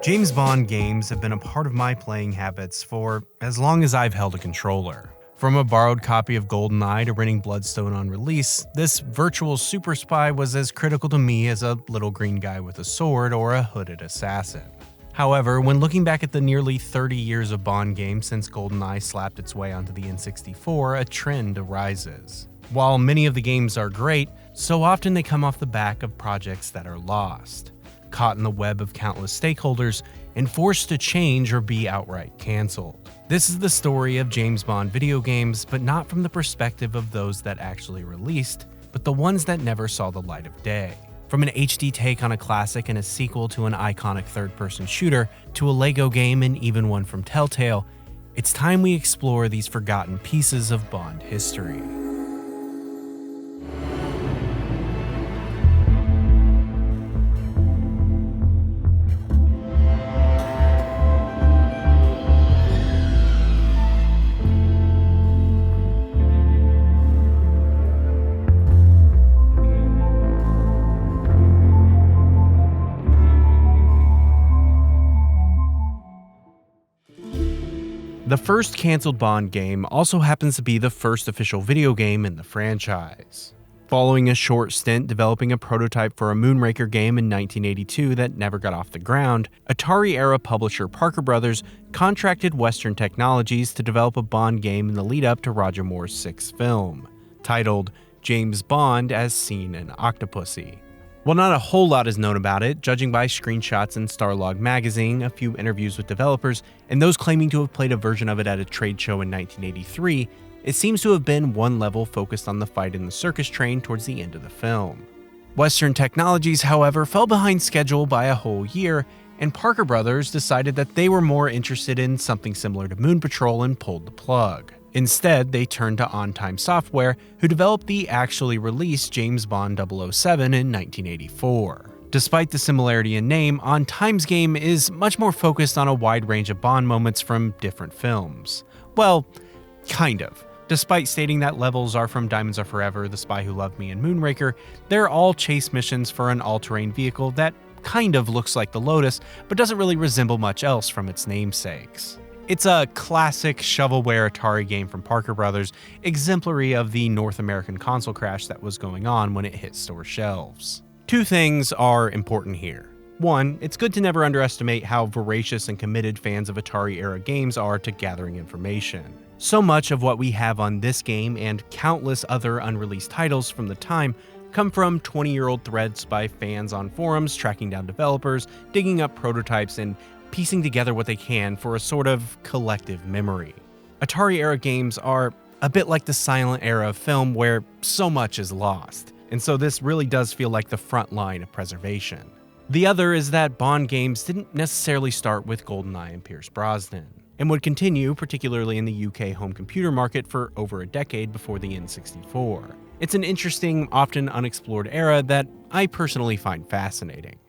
James Bond games have been a part of my playing habits for as long as I've held a controller. From a borrowed copy of GoldenEye to renting Bloodstone on release, this virtual super spy was as critical to me as a little green guy with a sword or a hooded assassin. However, when looking back at the nearly 30 years of Bond games since GoldenEye slapped its way onto the N64, a trend arises. While many of the games are great, so often they come off the back of projects that are lost, caught in the web of countless stakeholders, and forced to change or be outright cancelled. This is the story of James Bond video games, but not from the perspective of those that actually released, but the ones that never saw the light of day. From an HD take on a classic and a sequel to an iconic third-person shooter, to a Lego game and even one from Telltale, it's time we explore these forgotten pieces of Bond history. The first cancelled Bond game also happens to be the first official video game in the franchise. Following a short stint developing a prototype for a Moonraker game in 1982 that never got off the ground, Atari-era publisher Parker Brothers contracted Western Technologies to develop a Bond game in the lead-up to Roger Moore's sixth film, titled James Bond as Seen in Octopussy. While not a whole lot is known about it, judging by screenshots in Starlog magazine, a few interviews with developers, and those claiming to have played a version of it at a trade show in 1983, it seems to have been one level focused on the fight in the circus train towards the end of the film. Western Technologies, however, fell behind schedule by a whole year, and Parker Brothers decided that they were more interested in something similar to Moon Patrol and pulled the plug. Instead, they turned to On Time Software, who developed the actually released James Bond 007 in 1984. Despite the similarity in name, On Time's game is much more focused on a wide range of Bond moments from different films. Well, kind of. Despite stating that levels are from Diamonds Are Forever, The Spy Who Loved Me, and Moonraker, they're all chase missions for an all-terrain vehicle that kind of looks like the Lotus, but doesn't really resemble much else from its namesakes. It's a classic shovelware Atari game from Parker Brothers, exemplary of the North American console crash that was going on when it hit store shelves. Two things are important here. One, it's good to never underestimate how voracious and committed fans of Atari-era games are to gathering information. So much of what we have on this game and countless other unreleased titles from the time come from 20-year-old threads by fans on forums tracking down developers, digging up prototypes, and piecing together what they can for a sort of collective memory. Atari-era games are a bit like the silent era of film where so much is lost, and so this really does feel like the front line of preservation. The other is that Bond games didn't necessarily start with GoldenEye and Pierce Brosnan, and would continue, particularly in the UK home computer market, for over a decade before the N64. It's an interesting, often unexplored era that I personally find fascinating.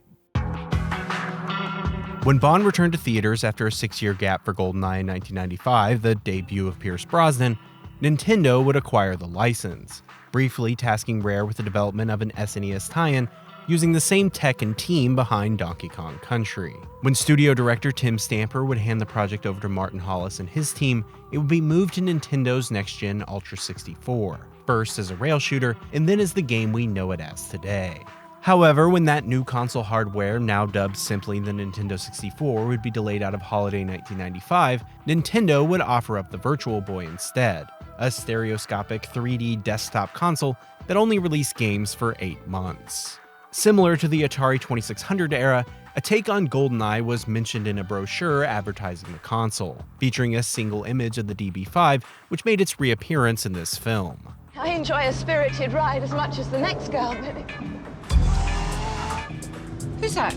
When Bond returned to theaters after a 6-year gap for GoldenEye in 1995, the debut of Pierce Brosnan, Nintendo would acquire the license, briefly tasking Rare with the development of an SNES tie-in using the same tech and team behind Donkey Kong Country. When studio director Tim Stamper would hand the project over to Martin Hollis and his team, it would be moved to Nintendo's next-gen Ultra 64, first as a rail shooter and then as the game we know it as today. However, when that new console hardware, now dubbed simply the Nintendo 64, would be delayed out of holiday 1995, Nintendo would offer up the Virtual Boy instead, a stereoscopic 3D desktop console that only released games for 8 months. Similar to the Atari 2600 era, a take on GoldenEye was mentioned in a brochure advertising the console, featuring a single image of the DB5, which made its reappearance in this film. I enjoy a spirited ride as much as the next girl, but... Who's that?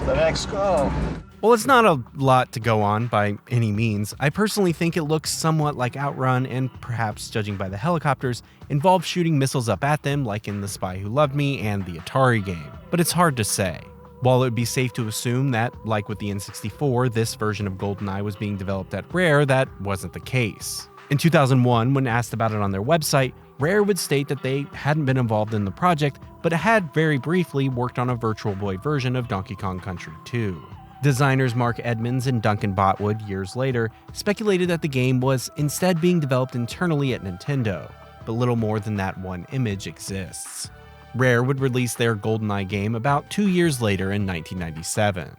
The next girl. While it's not a lot to go on by any means, I personally think it looks somewhat like Outrun and perhaps, judging by the helicopters, involves shooting missiles up at them like in The Spy Who Loved Me and the Atari game, but it's hard to say. While it would be safe to assume that, like with the N64, this version of GoldenEye was being developed at Rare, that wasn't the case. In 2001, when asked about it on their website, Rare would state that they hadn't been involved in the project, but had very briefly worked on a Virtual Boy version of Donkey Kong Country 2. Designers Mark Edmonds and Duncan Botwood, years later, speculated that the game was instead being developed internally at Nintendo, but little more than that one image exists. Rare would release their GoldenEye game about 2 years later in 1997.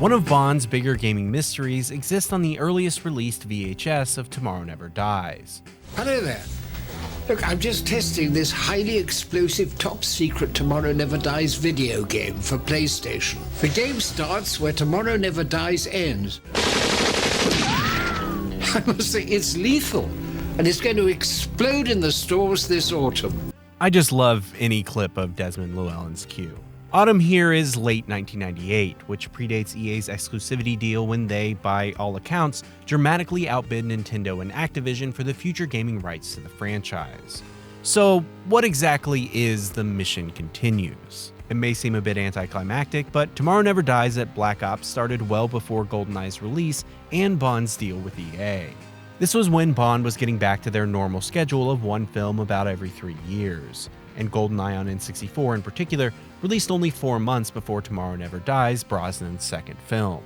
One of Bond's bigger gaming mysteries exists on the earliest released VHS of Tomorrow Never Dies. Hello there. Look, I'm just testing this highly explosive top-secret Tomorrow Never Dies video game for PlayStation. The game starts where Tomorrow Never Dies ends. I must say, it's lethal, and it's going to explode in the stores this autumn. I just love any clip of Desmond Llewellyn's cue. Autumn here is late 1998, which predates EA's exclusivity deal when they, by all accounts, dramatically outbid Nintendo and Activision for the future gaming rights to the franchise. So, what exactly is The Mission Continues? It may seem a bit anticlimactic, but Tomorrow Never Dies at Black Ops started well before GoldenEye's release and Bond's deal with EA. This was when Bond was getting back to their normal schedule of one film about every 3 years, and GoldenEye on N64 in particular released only 4 months before Tomorrow Never Dies, Brosnan's second film.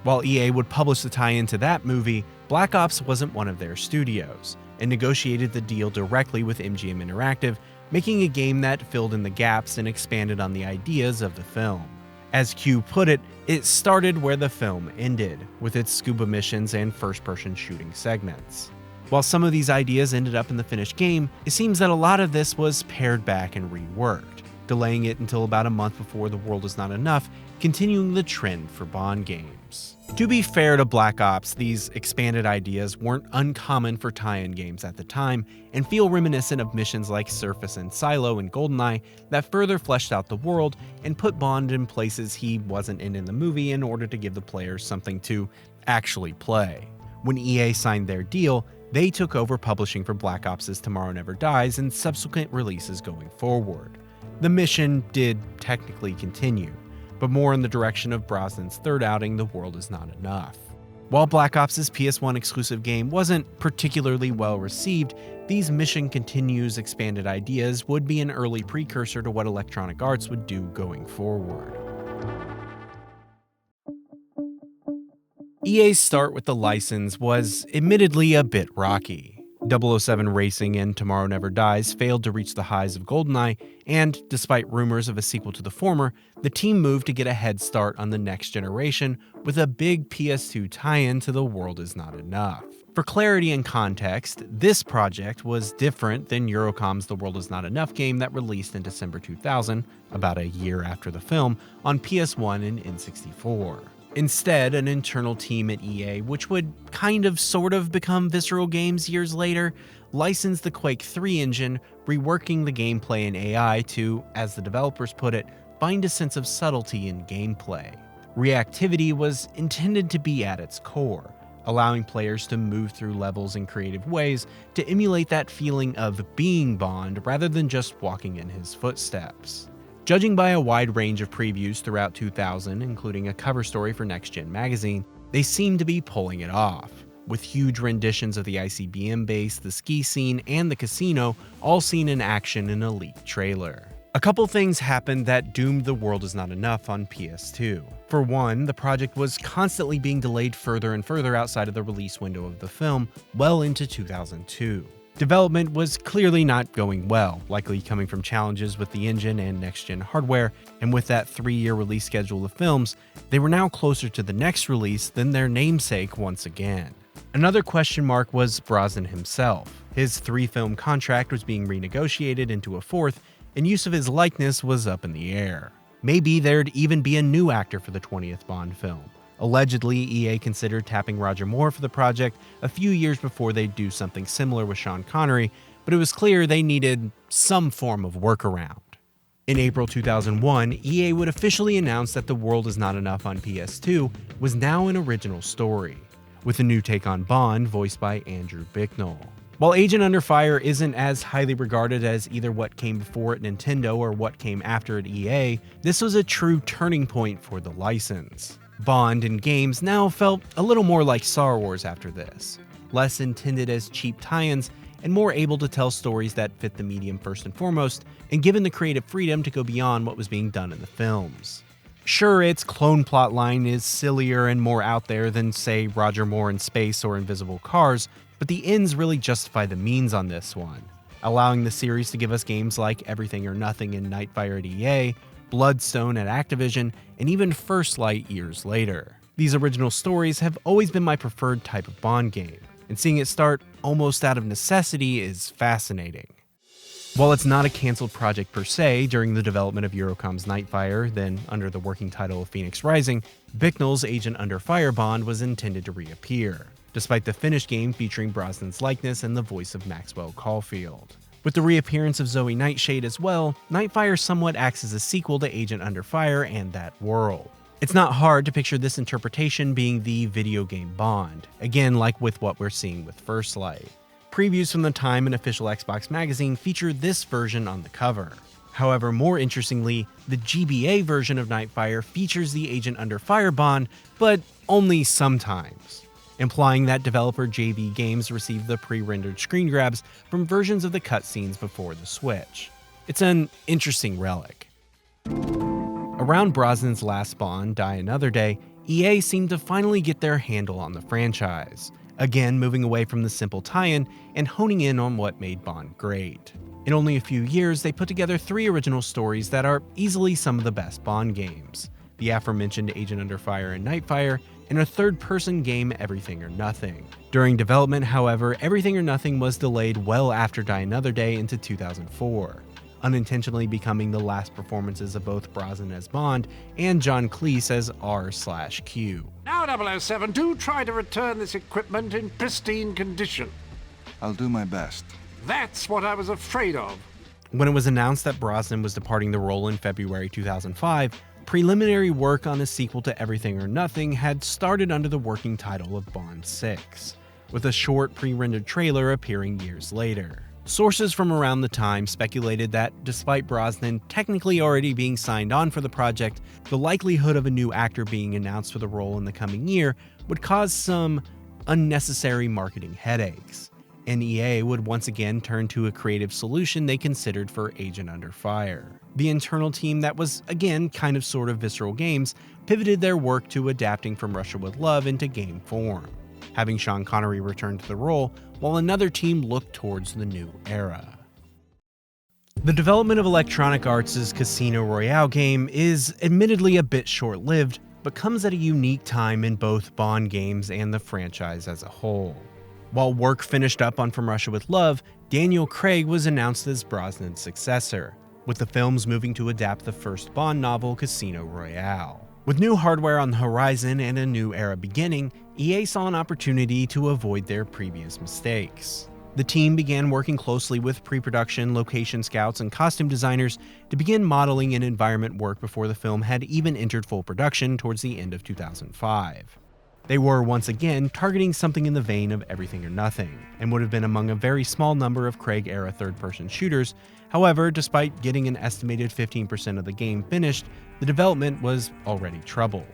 While EA would publish the tie-in to that movie, Black Ops wasn't one of their studios, and negotiated the deal directly with MGM Interactive, making a game that filled in the gaps and expanded on the ideas of the film. As Q put it, it started where the film ended, with its scuba missions and first-person shooting segments. While some of these ideas ended up in the finished game, it seems that a lot of this was pared back and reworked, delaying it until about a month before The World Is Not Enough, continuing the trend for Bond games. To be fair to Black Ops, these expanded ideas weren't uncommon for tie-in games at the time, and feel reminiscent of missions like Surface and Silo in GoldenEye that further fleshed out the world and put Bond in places he wasn't in the movie in order to give the players something to actually play. When EA signed their deal, they took over publishing for Black Ops' Tomorrow Never Dies and subsequent releases going forward. The mission did technically continue, but more in the direction of Brosnan's third outing, The World Is Not Enough. While Black Ops' PS1 exclusive game wasn't particularly well received, these Mission Continues expanded ideas would be an early precursor to what Electronic Arts would do going forward. EA's start with the license was admittedly a bit rocky. 007 Racing and Tomorrow Never Dies failed to reach the highs of GoldenEye, and despite rumors of a sequel to the former, the team moved to get a head start on the next generation with a big PS2 tie-in to The World Is Not Enough. For clarity and context, this project was different than Eurocom's The World Is Not Enough game that released in December 2000, about a year after the film, on PS1 and N64. Instead, an internal team at EA, which would sort of become Visceral Games years later, licensed the Quake 3 engine, reworking the gameplay and AI to, as the developers put it, find a sense of subtlety in gameplay. Reactivity was intended to be at its core, allowing players to move through levels in creative ways to emulate that feeling of being Bond rather than just walking in his footsteps. Judging by a wide range of previews throughout 2000, including a cover story for Next Gen magazine, they seem to be pulling it off, with huge renditions of the ICBM base, the ski scene, and the casino all seen in action in a leaked trailer. A couple things happened that doomed The World Is Not Enough on PS2. For one, the project was constantly being delayed further and further outside of the release window of the film, well into 2002. Development was clearly not going well, likely coming from challenges with the engine and next-gen hardware, and with that 3-year release schedule of films, they were now closer to the next release than their namesake once again. Another question mark was Brosnan himself. His 3-film contract was being renegotiated into a 4th, and use of his likeness was up in the air. Maybe there'd even be a new actor for the 20th Bond film. Allegedly, EA considered tapping Roger Moore for the project a few years before they'd do something similar with Sean Connery, but it was clear they needed some form of workaround. In April 2001, EA would officially announce that The World Is Not Enough on PS2 was now an original story, with a new take on Bond voiced by Andrew Bicknell. While Agent Under Fire isn't as highly regarded as either what came before at Nintendo or what came after at EA, this was a true turning point for the license. Bond in games now felt a little more like Star Wars after this, less intended as cheap tie-ins and more able to tell stories that fit the medium first and foremost, and given the creative freedom to go beyond what was being done in the films. Sure, its clone plotline is sillier and more out there than, say, Roger Moore in Space or Invisible Cars, but the ends really justify the means on this one, allowing the series to give us games like Everything or Nothing in Nightfire at EA, Bloodstone at Activision, and even First Light years later. These original stories have always been my preferred type of Bond game, and seeing it start almost out of necessity is fascinating. While it's not a cancelled project per se, during the development of Eurocom's Nightfire, then under the working title of Phoenix Rising, Bicknell's Agent Under Fire Bond was intended to reappear, despite the finished game featuring Brosnan's likeness and the voice of Maxwell Caulfield. With the reappearance of Zoe Nightshade as well, Nightfire somewhat acts as a sequel to Agent Under Fire and that world. It's not hard to picture this interpretation being the video game Bond, again like with what we're seeing with First Light. Previews from the time and official Xbox magazine feature this version on the cover. However, more interestingly, the GBA version of Nightfire features the Agent Under Fire Bond, but only sometimes, implying that developer JV Games received the pre-rendered screen grabs from versions of the cutscenes before the Switch. It's an interesting relic. Around Brosnan's last Bond, Die Another Day, EA seemed to finally get their handle on the franchise, again moving away from the simple tie-in and honing in on what made Bond great. In only a few years, they put together 3 original stories that are easily some of the best Bond games: the aforementioned Agent Under Fire and Nightfire, and a third-person game, Everything or Nothing. During development, however, Everything or Nothing was delayed well after Die Another Day into 2004, unintentionally becoming the last performances of both Brosnan as Bond and John Cleese as R/Q. Now, 007, do try to return this equipment in pristine condition. I'll do my best. That's what I was afraid of. When it was announced that Brosnan was departing the role in February 2005, preliminary work on a sequel to Everything or Nothing had started under the working title of Bond 6, with a short pre-rendered trailer appearing years later. Sources from around the time speculated that, despite Brosnan technically already being signed on for the project, the likelihood of a new actor being announced for the role in the coming year would cause some unnecessary marketing headaches, and EA would once again turn to a creative solution they considered for Agent Under Fire. The internal team that was, again, kind of sort of Visceral Games, pivoted their work to adapting From Russia with Love into game form, having Sean Connery return to the role, while another team looked towards the new era. The development of Electronic Arts' Casino Royale game is admittedly a bit short-lived, but comes at a unique time in both Bond games and the franchise as a whole. While work finished up on From Russia with Love, Daniel Craig was announced as Brosnan's successor, with the films moving to adapt the first Bond novel, Casino Royale. With new hardware on the horizon and a new era beginning, EA saw an opportunity to avoid their previous mistakes. The team began working closely with pre-production, location scouts, and costume designers to begin modeling and environment work before the film had even entered full production towards the end of 2005. They were once again targeting something in the vein of Everything or Nothing, and would have been among a very small number of Craig-era third-person shooters. However, despite getting an estimated 15% of the game finished, the development was already troubled.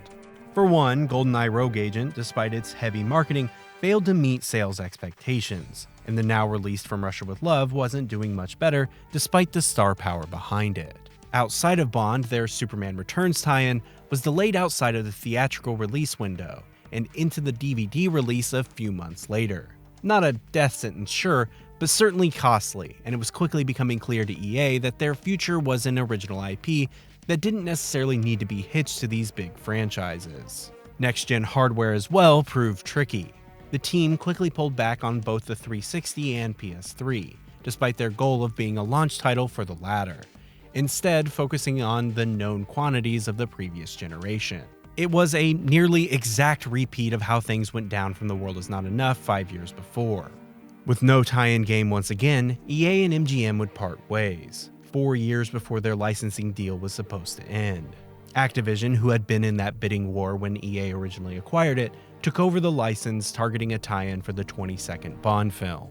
For one, GoldenEye Rogue Agent, despite its heavy marketing, failed to meet sales expectations, and the now released From Russia with Love wasn't doing much better despite the star power behind it. Outside of Bond, their Superman Returns tie-in was delayed outside of the theatrical release window, and into the DVD release a few months later. Not a death sentence, sure, but certainly costly, and it was quickly becoming clear to EA that their future was an original IP that didn't necessarily need to be hitched to these big franchises. Next-gen hardware as well proved tricky. The team quickly pulled back on both the 360 and PS3, despite their goal of being a launch title for the latter, instead focusing on the known quantities of the previous generation. It was a nearly exact repeat of how things went down from The World Is Not Enough 5 years before. With no tie-in game once again, EA and MGM would part ways, 4 years before their licensing deal was supposed to end. Activision, who had been in that bidding war when EA originally acquired it, took over the license, targeting a tie-in for the 22nd Bond film.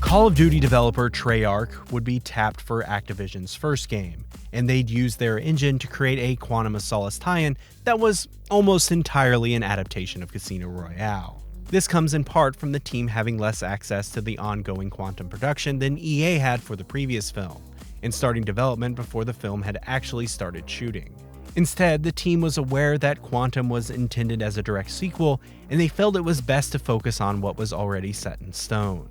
Call of Duty developer Treyarch would be tapped for Activision's first game, and they'd use their engine to create a Quantum of Solace tie-in that was almost entirely an adaptation of Casino Royale. This comes in part from the team having less access to the ongoing Quantum production than EA had for the previous film, and starting development before the film had actually started shooting. Instead, the team was aware that Quantum was intended as a direct sequel, and they felt it was best to focus on what was already set in stone.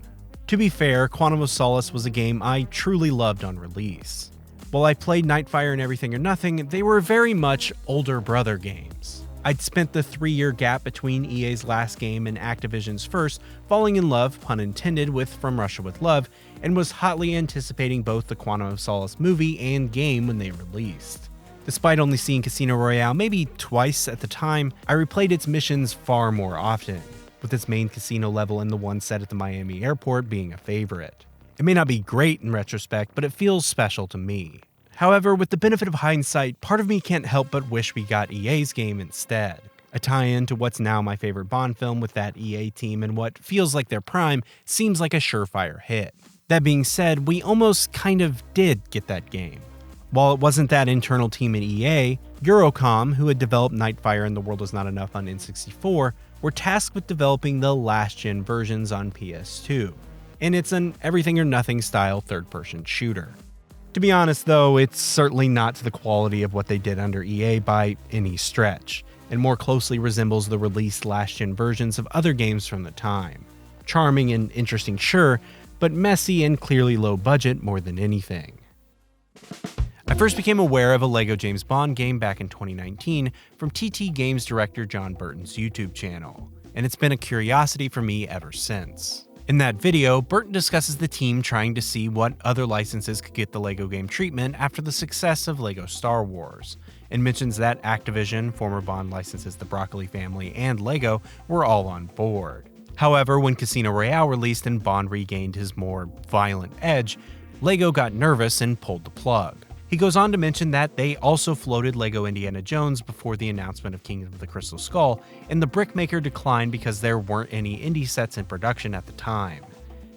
To be fair, Quantum of Solace was a game I truly loved on release. While I played Nightfire and Everything or Nothing, they were very much older brother games. I'd spent the 3-year gap between EA's last game and Activision's first falling in love, pun intended, with From Russia with Love, and was hotly anticipating both the Quantum of Solace movie and game when they released. Despite only seeing Casino Royale maybe twice at the time, I replayed its missions far more often, with its main casino level and the one set at the Miami airport being a favorite. It may not be great in retrospect, but it feels special to me. However, with the benefit of hindsight, part of me can't help but wish we got EA's game instead. A tie-in to what's now my favorite Bond film with that EA team and what feels like their prime seems like a surefire hit. That being said, we almost kind of did get that game. While it wasn't that internal team at EA, Eurocom, who had developed Nightfire and The World Is Not Enough on N64, were tasked with developing the last-gen versions on PS2. And it's an everything or nothing style third-person shooter. To be honest though, it's certainly not to the quality of what they did under EA by any stretch, and more closely resembles the released last-gen versions of other games from the time. Charming and interesting, sure, but messy and clearly low budget more than anything. I first became aware of a LEGO James Bond game back in 2019 from TT Games director John Burton's YouTube channel, and it's been a curiosity for me ever since. In that video, Burton discusses the team trying to see what other licenses could get the LEGO game treatment after the success of LEGO Star Wars, and mentions that Activision, former Bond licenses the Broccoli family, and LEGO were all on board. However, when Casino Royale released and Bond regained his more violent edge, LEGO got nervous and pulled the plug. He goes on to mention that they also floated LEGO Indiana Jones before the announcement of Kingdom of the Crystal Skull, and the brickmaker declined because there weren't any indie sets in production at the time.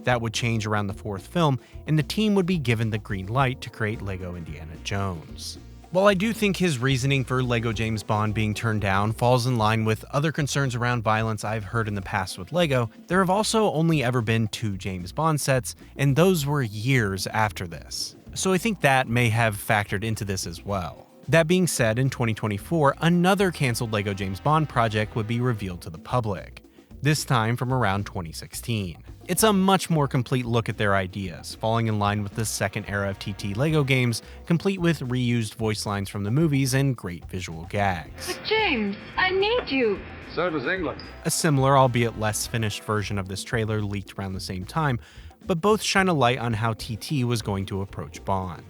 That would change around the fourth film, and the team would be given the green light to create LEGO Indiana Jones. While I do think his reasoning for LEGO James Bond being turned down falls in line with other concerns around violence I've heard in the past with LEGO, there have also only ever been 2 James Bond sets, and those were years after this. So I think that may have factored into this as well. That being said, in 2024, another cancelled LEGO James Bond project would be revealed to the public, this time from around 2016. It's a much more complete look at their ideas, falling in line with the second era of TT LEGO games, complete with reused voice lines from the movies and great visual gags. But James, I need you. So does England. A similar, albeit less finished version of this trailer leaked around the same time, but both shine a light on how TT was going to approach Bond.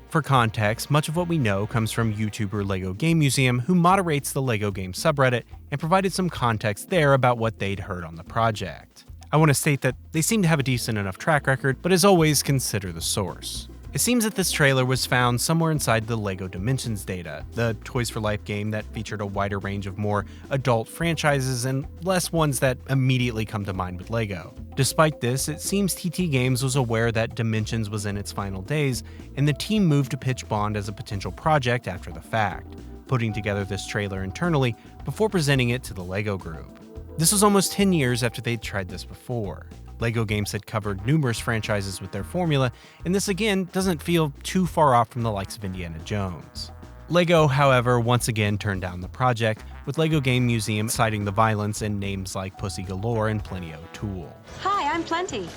For context, much of what we know comes from YouTuber LEGO Game Museum, who moderates the LEGO game subreddit, and provided some context there about what they'd heard on the project. I want to state that they seem to have a decent enough track record, but as always, consider the source. It seems that this trailer was found somewhere inside the LEGO Dimensions data, the Toys for Life game that featured a wider range of more adult franchises and less ones that immediately come to mind with LEGO. Despite this, it seems TT Games was aware that Dimensions was in its final days, and the team moved to pitch Bond as a potential project after the fact, putting together this trailer internally before presenting it to the LEGO group. This was almost 10 years after they'd tried this before. LEGO Games had covered numerous franchises with their formula, and this again doesn't feel too far off from the likes of Indiana Jones. LEGO, however, once again turned down the project, with LEGO Game Museum citing the violence and names like Pussy Galore and Plenty O'Toole. Hi, I'm Plenty.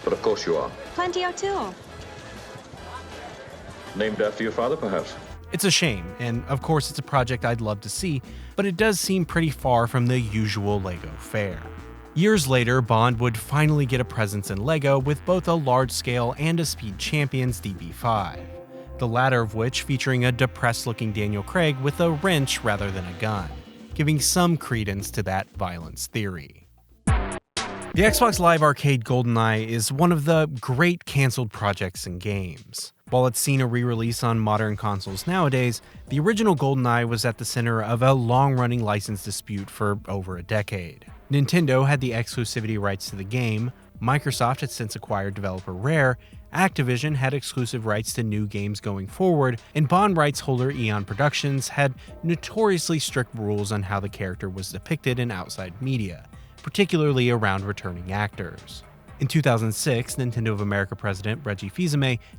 But of course you are. Plenty O'Toole. Named after your father, perhaps? It's a shame, and of course it's a project I'd love to see, but it does seem pretty far from the usual LEGO fare. Years later, Bond would finally get a presence in LEGO with both a large-scale and a Speed Champions DB5, the latter of which featuring a depressed-looking Daniel Craig with a wrench rather than a gun, giving some credence to that violence theory. The Xbox Live Arcade GoldenEye is one of the great cancelled projects in games. While it's seen a re-release on modern consoles nowadays, the original GoldenEye was at the center of a long-running license dispute for over a decade. Nintendo had the exclusivity rights to the game, Microsoft had since acquired developer Rare, Activision had exclusive rights to new games going forward, and Bond rights holder Eon Productions had notoriously strict rules on how the character was depicted in outside media, particularly around returning actors. In 2006, Nintendo of America president Reggie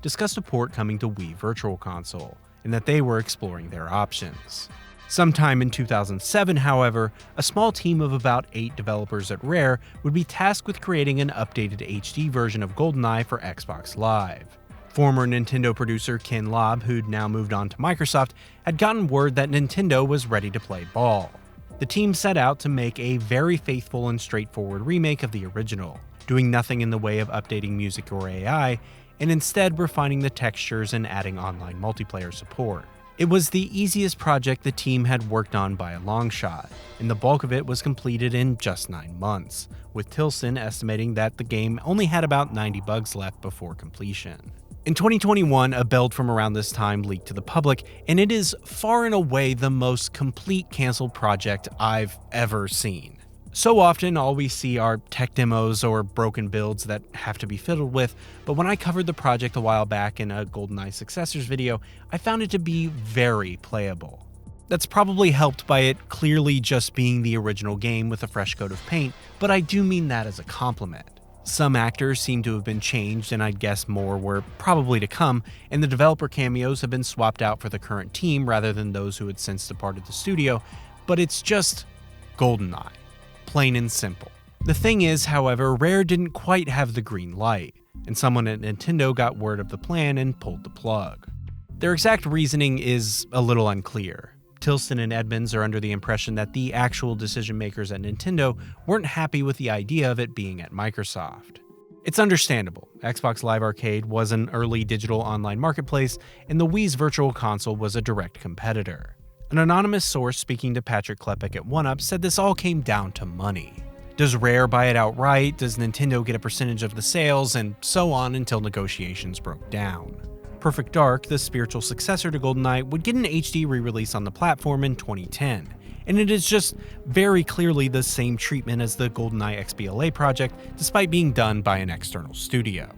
discussed a port coming to Wii Virtual Console, and that they were exploring their options. Sometime in 2007, however, a small team of about 8 developers at Rare would be tasked with creating an updated HD version of GoldenEye for Xbox Live. Former Nintendo producer Ken Lobb, who'd now moved on to Microsoft, had gotten word that Nintendo was ready to play ball. The team set out to make a very faithful and straightforward remake of the original, doing nothing in the way of updating music or AI, and instead refining the textures and adding online multiplayer support. It was the easiest project the team had worked on by a long shot, and the bulk of it was completed in just 9 months, with Tilston estimating that the game only had about 90 bugs left before completion. In 2021, a build from around this time leaked to the public, and it is far and away the most complete canceled project I've ever seen. So often, all we see are tech demos or broken builds that have to be fiddled with, but when I covered the project a while back in a GoldenEye Successors video, I found it to be very playable. That's probably helped by it clearly just being the original game with a fresh coat of paint, but I do mean that as a compliment. Some actors seem to have been changed, and I'd guess more were probably to come, and the developer cameos have been swapped out for the current team rather than those who had since departed the studio, but it's just GoldenEye. Plain and simple. The thing is, however, Rare didn't quite have the green light, and someone at Nintendo got word of the plan and pulled the plug. Their exact reasoning is a little unclear. Tilston and Edmonds are under the impression that the actual decision makers at Nintendo weren't happy with the idea of it being at Microsoft. It's understandable. Xbox Live Arcade was an early digital online marketplace, and the Wii's Virtual Console was a direct competitor. An anonymous source speaking to Patrick Klepek at 1UP said this all came down to money. Does Rare buy it outright? Does Nintendo get a percentage of the sales? And so on until negotiations broke down. Perfect Dark, the spiritual successor to GoldenEye, would get an HD re-release on the platform in 2010, and it is just very clearly the same treatment as the GoldenEye XBLA project, despite being done by an external studio.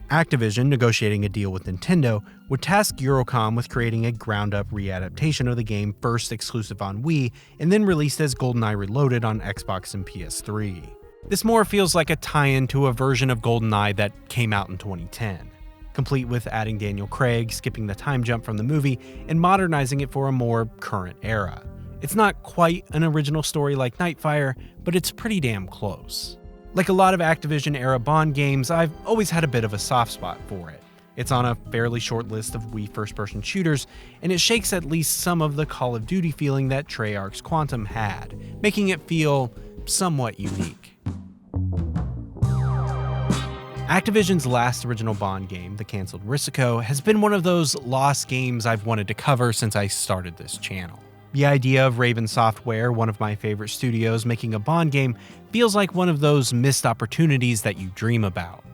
Activision, negotiating a deal with Nintendo, would task Eurocom with creating a ground-up re-adaptation of the game first exclusive on Wii, and then released as GoldenEye Reloaded on Xbox and PS3. This more feels like a tie-in to a version of GoldenEye that came out in 2010, complete with adding Daniel Craig, skipping the time jump from the movie, and modernizing it for a more current era. It's not quite an original story like Nightfire, but it's pretty damn close. Like a lot of Activision-era Bond games, I've always had a bit of a soft spot for it. It's on a fairly short list of Wii first-person shooters, and it shakes at least some of the Call of Duty feeling that Treyarch's Quantum had, making it feel somewhat unique. Activision's last original Bond game, the cancelled Risico, has been one of those lost games I've wanted to cover since I started this channel. The idea of Raven Software, one of my favorite studios, making a Bond game feels like one of those missed opportunities that you dream about.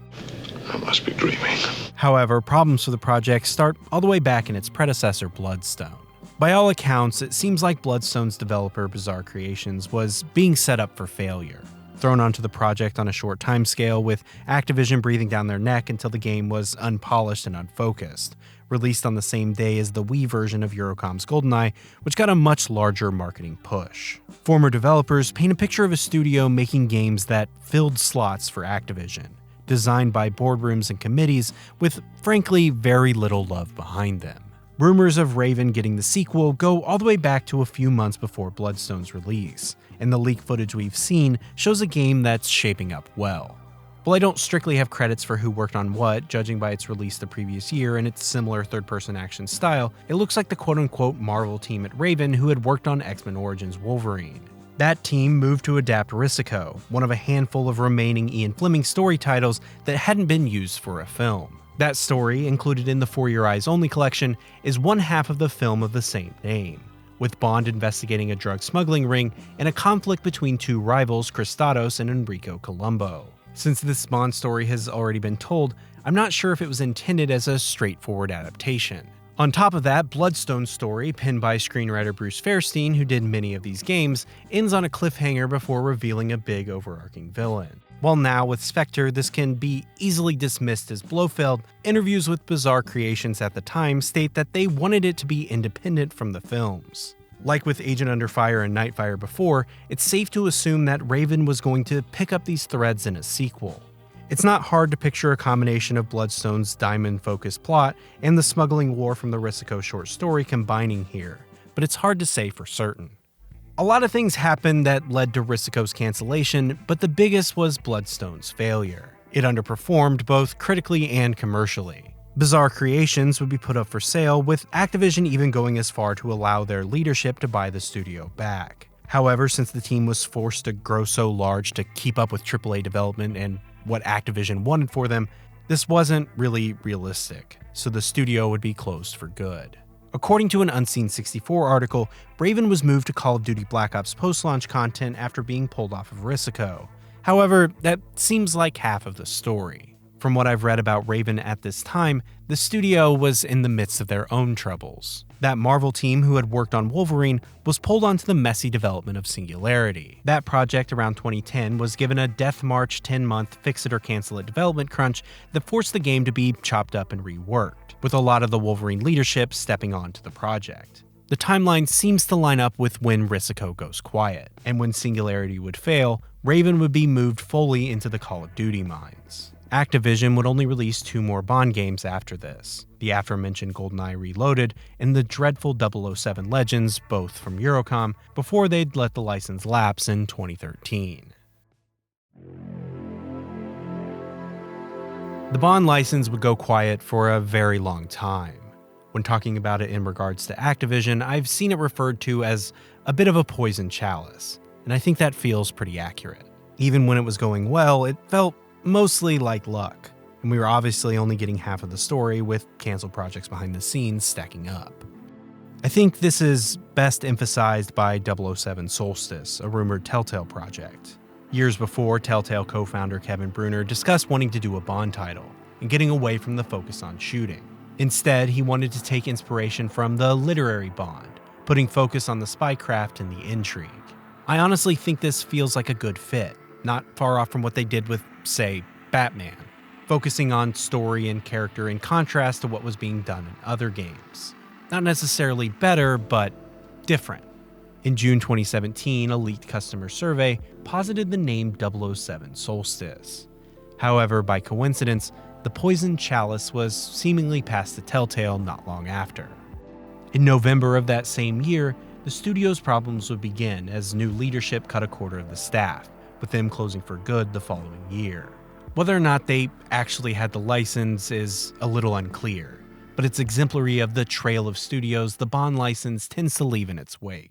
I must be dreaming. However, problems for the project start all the way back in its predecessor, Bloodstone. By all accounts, it seems like Bloodstone's developer, Bizarre Creations, was being set up for failure. Thrown onto the project on a short timescale, with Activision breathing down their neck until the game was unpolished and unfocused. Released on the same day as the Wii version of Eurocom's GoldenEye, which got a much larger marketing push. Former developers paint a picture of a studio making games that filled slots for Activision, designed by boardrooms and committees with, frankly, very little love behind them. Rumors of Raven getting the sequel go all the way back to a few months before Bloodstone's release, and the leaked footage we've seen shows a game that's shaping up well. While I don't strictly have credits for who worked on what, judging by its release the previous year and its similar third-person action style, it looks like the quote-unquote Marvel team at Raven who had worked on X-Men Origins Wolverine. That team moved to adapt Risico, one of a handful of remaining Ian Fleming story titles that hadn't been used for a film. That story, included in the For Your Eyes Only collection, is one half of the film of the same name, with Bond investigating a drug smuggling ring and a conflict between two rivals, Cristados and Enrico Colombo. Since this Bond story has already been told, I'm not sure if it was intended as a straightforward adaptation. On top of that, Bloodstone's story, penned by screenwriter Bruce Fairstein, who did many of these games, ends on a cliffhanger before revealing a big overarching villain. While now with Spectre this can be easily dismissed as Blofeld, interviews with Bizarre Creations at the time state that they wanted it to be independent from the films. Like with Agent Under Fire and Nightfire before, it's safe to assume that Raven was going to pick up these threads in a sequel. It's not hard to picture a combination of Bloodstone's diamond-focused plot and the smuggling war from the Risico short story combining here, but it's hard to say for certain. A lot of things happened that led to Risico's cancellation, but the biggest was Bloodstone's failure. It underperformed both critically and commercially. Bizarre Creations would be put up for sale, with Activision even going as far to allow their leadership to buy the studio back. However, since the team was forced to grow so large to keep up with AAA development and what Activision wanted for them, this wasn't really realistic, so the studio would be closed for good. According to an Unseen 64 article, Raven was moved to Call of Duty Black Ops post-launch content after being pulled off of Risico. However, that seems like half of the story. From what I've read about Raven at this time, the studio was in the midst of their own troubles. That Marvel team who had worked on Wolverine was pulled onto the messy development of Singularity. That project around 2010 was given a Death March 10-month fix-it-or-cancel-it development crunch that forced the game to be chopped up and reworked, with a lot of the Wolverine leadership stepping onto the project. The timeline seems to line up with when Risico goes quiet, and when Singularity would fail, Raven would be moved fully into the Call of Duty mines. Activision would only release 2 more Bond games after this, the aforementioned GoldenEye Reloaded and the dreadful 007 Legends, both from Eurocom, before they'd let the license lapse in 2013. The Bond license would go quiet for a very long time. When talking about it in regards to Activision, I've seen it referred to as a bit of a poison chalice, and I think that feels pretty accurate. Even when it was going well, it felt mostly like luck, and we were obviously only getting half of the story, with canceled projects behind the scenes stacking up. I think this is best emphasized by 007 Solstice, a rumored Telltale project. Years before, Telltale co-founder Kevin Bruner discussed wanting to do a Bond title, and getting away from the focus on shooting. Instead, he wanted to take inspiration from the literary Bond, putting focus on the spycraft and the intrigue. I honestly think this feels like a good fit, not far off from what they did with, say, Batman, focusing on story and character in contrast to what was being done in other games. Not necessarily better, but different. In June 2017, a leaked customer survey posited the name 007 Solstice. However, by coincidence, the poison chalice was seemingly passed to Telltale not long after. In November of that same year, the studio's problems would begin as new leadership cut a quarter of the staff, with them closing for good the following year. Whether or not they actually had the license is a little unclear, but it's exemplary of the trail of studios the Bond license tends to leave in its wake.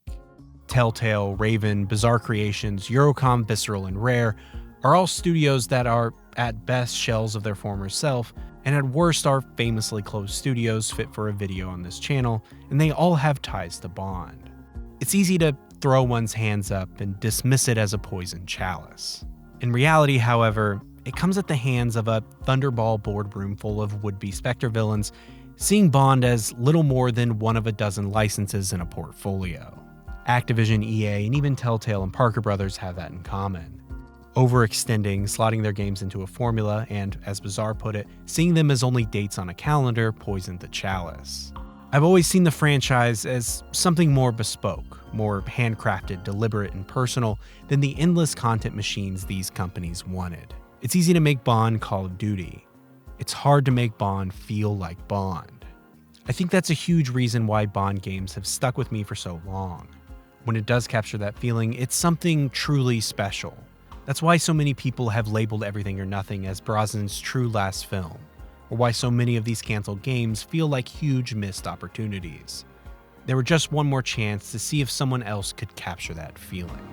Telltale, Raven, Bizarre Creations, Eurocom, Visceral, and Rare are all studios that are, at best, shells of their former self, and at worst are famously closed studios fit for a video on this channel, and they all have ties to Bond. It's easy to throw one's hands up and dismiss it as a poison chalice. In reality, however, it comes at the hands of a thunderball boardroom full of would-be Spectre villains, seeing Bond as little more than one of a dozen licenses in a portfolio. Activision, EA, and even Telltale and Parker Brothers have that in common. Overextending, slotting their games into a formula, and, as Bizarre put it, seeing them as only dates on a calendar poisoned the chalice. I've always seen the franchise as something more bespoke, more handcrafted, deliberate, and personal than the endless content machines these companies wanted. It's easy to make Bond Call of Duty. It's hard to make Bond feel like Bond. I think that's a huge reason why Bond games have stuck with me for so long. When it does capture that feeling, it's something truly special. That's why so many people have labeled Everything or Nothing as Brosnan's true last film, or why so many of these canceled games feel like huge missed opportunities. They were just one more chance to see if someone else could capture that feeling.